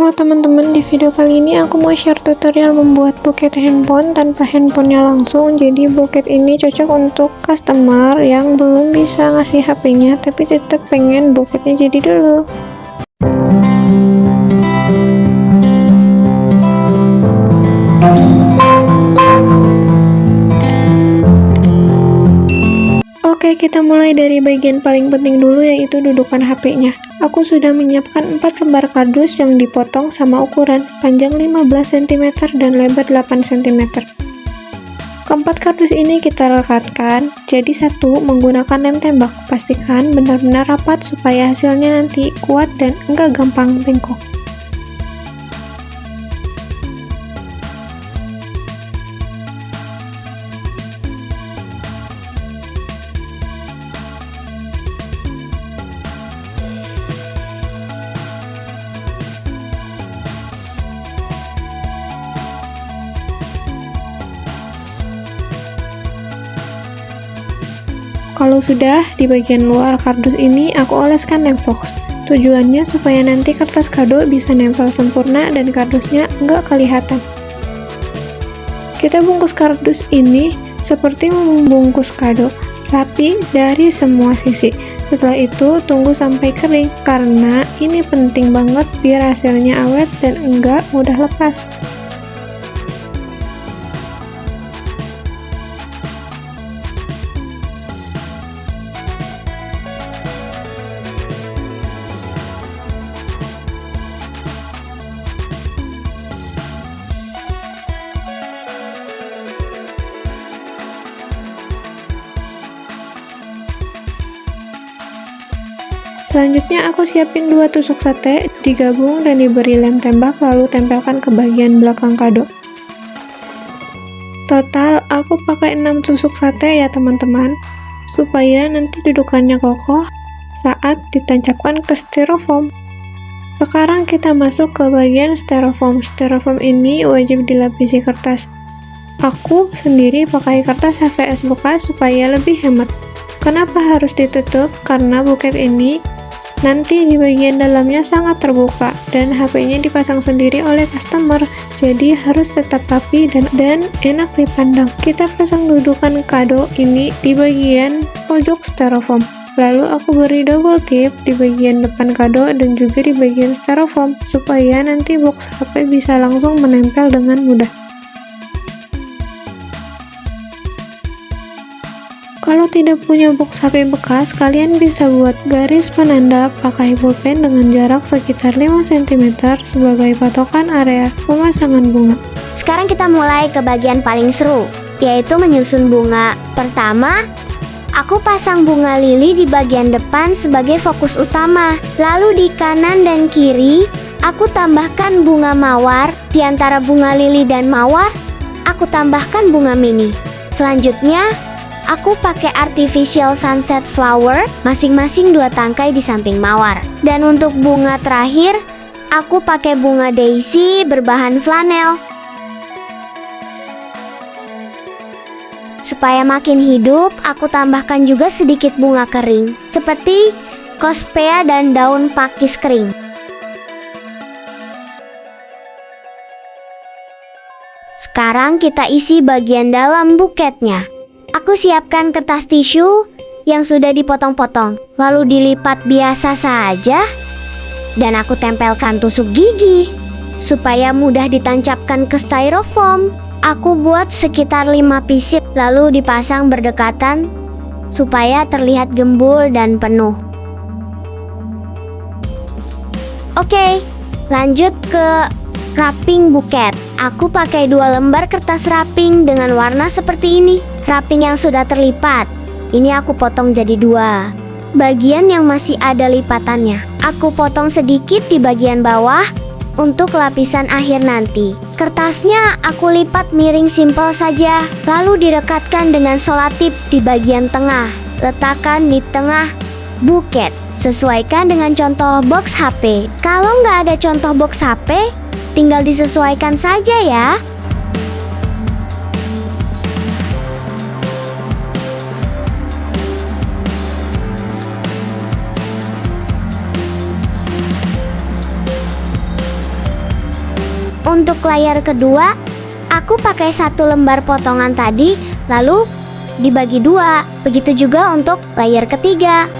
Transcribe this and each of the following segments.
Halo teman-teman, di video kali ini aku mau share tutorial membuat buket handphone tanpa handphonenya langsung. Jadi buket ini cocok untuk customer yang belum bisa ngasih HP-nya tapi tetap pengen buketnya jadi dulu. Oke, kita mulai dari bagian paling penting dulu, yaitu dudukan HP-nya. Aku sudah menyiapkan 4 lembar kardus yang dipotong sama ukuran, panjang 15 cm dan lebar 8 cm. Keempat kardus ini kita rekatkan jadi satu menggunakan lem tembak. Pastikan benar-benar rapat supaya hasilnya nanti kuat dan enggak gampang bengkok. Kalau sudah, di bagian luar kardus ini aku oleskan lem fox. Tujuannya supaya nanti kertas kado bisa nempel sempurna dan kardusnya nggak kelihatan. Kita bungkus kardus ini seperti membungkus kado, rapi dari semua sisi. Setelah itu tunggu sampai kering, karena ini penting banget biar hasilnya awet dan enggak mudah lepas. Selanjutnya aku siapin 2 tusuk sate, digabung dan diberi lem tembak lalu tempelkan ke bagian belakang kado. Total aku pakai 6 tusuk sate ya teman-teman, supaya nanti dudukannya kokoh saat ditancapkan ke styrofoam. Sekarang kita masuk ke bagian styrofoam. Styrofoam ini wajib dilapisi kertas. Aku sendiri pakai kertas HVS bekas supaya lebih hemat. Kenapa harus ditutup? Karena buket ini nanti di bagian dalamnya sangat terbuka dan HP-nya dipasang sendiri oleh customer, jadi harus tetap rapi dan enak dipandang. Kita pasang dudukan kado ini di bagian pojok styrofoam. Lalu aku beri double tip di bagian depan kado dan juga di bagian styrofoam supaya nanti box HP bisa langsung menempel dengan mudah. Kalau tidak punya box HP bekas, kalian bisa buat garis penanda pakai pulpen dengan jarak sekitar 5 cm sebagai patokan area pemasangan bunga. Sekarang kita mulai ke bagian paling seru, yaitu menyusun bunga. Pertama, aku pasang bunga lili di bagian depan sebagai fokus utama. Lalu di kanan dan kiri, aku tambahkan bunga mawar. Di antara bunga lili dan mawar, aku tambahkan bunga mini. Selanjutnya, aku pakai artificial sunset flower, masing-masing 2 tangkai di samping mawar. Dan untuk bunga terakhir, aku pakai bunga daisy berbahan flanel. Supaya makin hidup, aku tambahkan juga sedikit bunga kering, seperti cospea dan daun pakis kering. Sekarang kita isi bagian dalam buketnya. Aku siapkan kertas tisu yang sudah dipotong-potong, lalu dilipat biasa saja, dan aku tempelkan tusuk gigi supaya mudah ditancapkan ke styrofoam. Aku buat sekitar 5 pieces, lalu dipasang berdekatan supaya terlihat gembul dan penuh. Oke, lanjut ke wrapping buket. Aku pakai 2 lembar kertas wrapping dengan warna seperti ini. Wrapping yang sudah terlipat, ini aku potong jadi 2. Bagian yang masih ada lipatannya, aku potong sedikit di bagian bawah untuk lapisan akhir nanti. Kertasnya aku lipat miring simpel saja, lalu direkatkan dengan selotip di bagian tengah. Letakkan di tengah buket. Sesuaikan dengan contoh box HP. Kalau nggak ada contoh box HP, tinggal disesuaikan saja ya. Untuk layer kedua, aku pakai 1 lembar potongan tadi, lalu dibagi 2. Begitu juga untuk layer ketiga.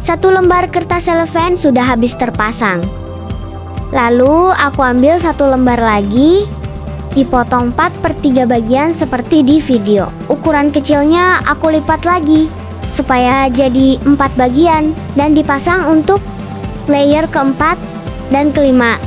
Satu lembar kertas selefen sudah habis terpasang. Lalu aku ambil 1 lembar lagi, dipotong 4/3 bagian seperti di video. Ukuran kecilnya aku lipat lagi supaya jadi 4 bagian dan dipasang untuk layer keempat dan kelima.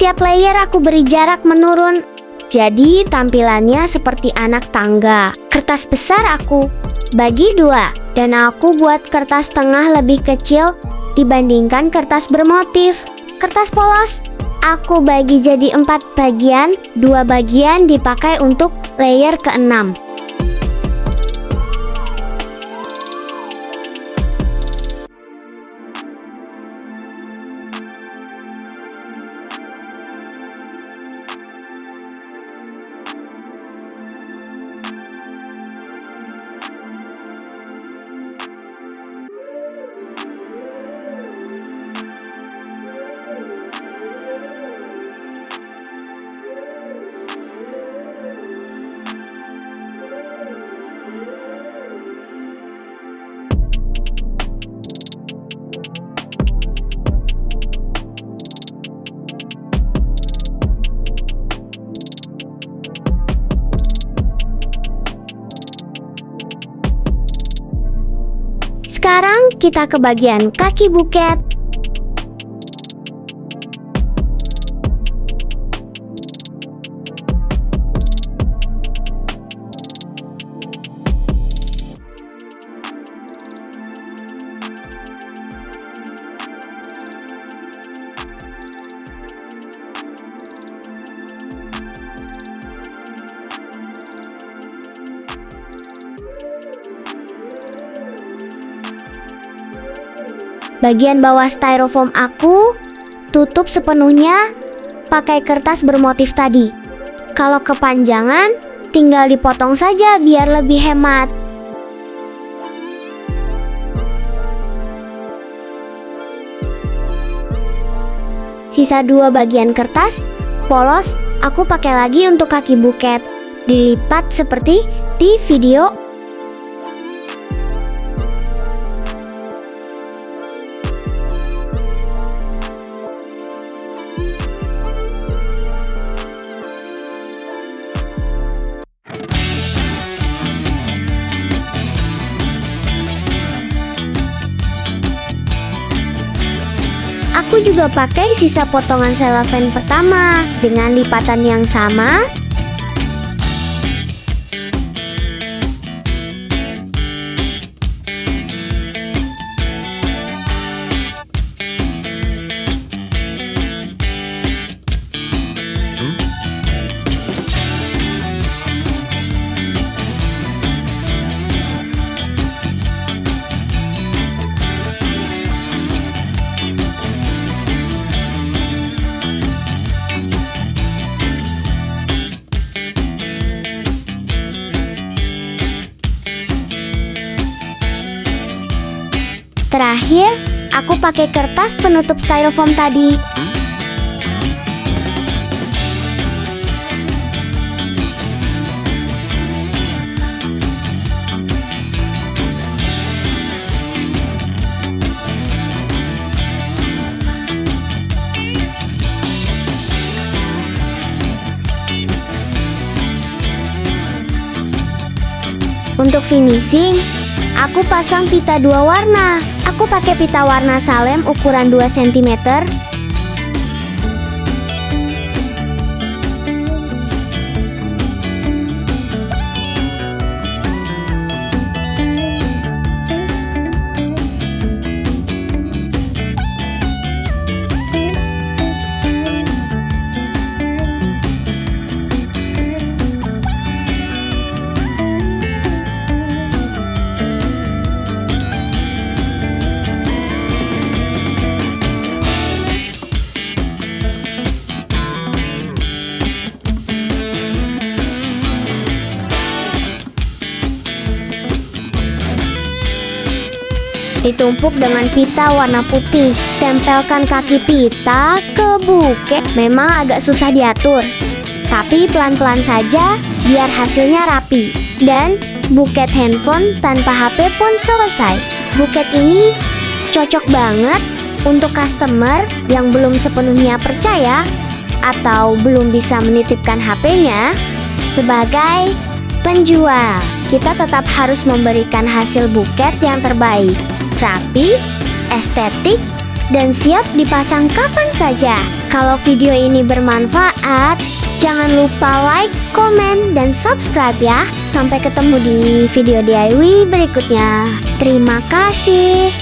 Setiap layer aku beri jarak menurun, jadi tampilannya seperti anak tangga. Kertas besar aku bagi 2, dan aku buat kertas tengah lebih kecil dibandingkan kertas bermotif. Kertas polos aku bagi jadi 4 bagian, 2 bagian dipakai untuk layer ke-6. Sekarang kita ke bagian kaki buket. Bagian bawah styrofoam aku tutup sepenuhnya pakai kertas bermotif tadi. Kalau kepanjangan, tinggal dipotong saja biar lebih hemat. Sisa 2 bagian kertas polos aku pakai lagi untuk kaki buket. Dilipat seperti di video. Aku juga pakai sisa potongan selofan pertama dengan lipatan yang sama. Terakhir, aku pakai kertas penutup styrofoam tadi. Untuk finishing, aku pasang pita 2 warna. Aku pakai pita warna Salem ukuran 2 cm. Ditumpuk dengan pita warna putih. Tempelkan kaki pita ke buket. Memang agak susah diatur, tapi pelan-pelan saja biar hasilnya rapi. Dan buket handphone tanpa HP pun selesai. Buket ini cocok banget untuk customer yang belum sepenuhnya percaya atau belum bisa menitipkan HP-nya. Sebagai penjual, kita tetap harus memberikan hasil buket yang terbaik, rapi, estetik, dan siap dipasang kapan saja. Kalau video ini bermanfaat, jangan lupa like, komen, dan subscribe ya. Sampai ketemu di video DIY berikutnya. Terima kasih.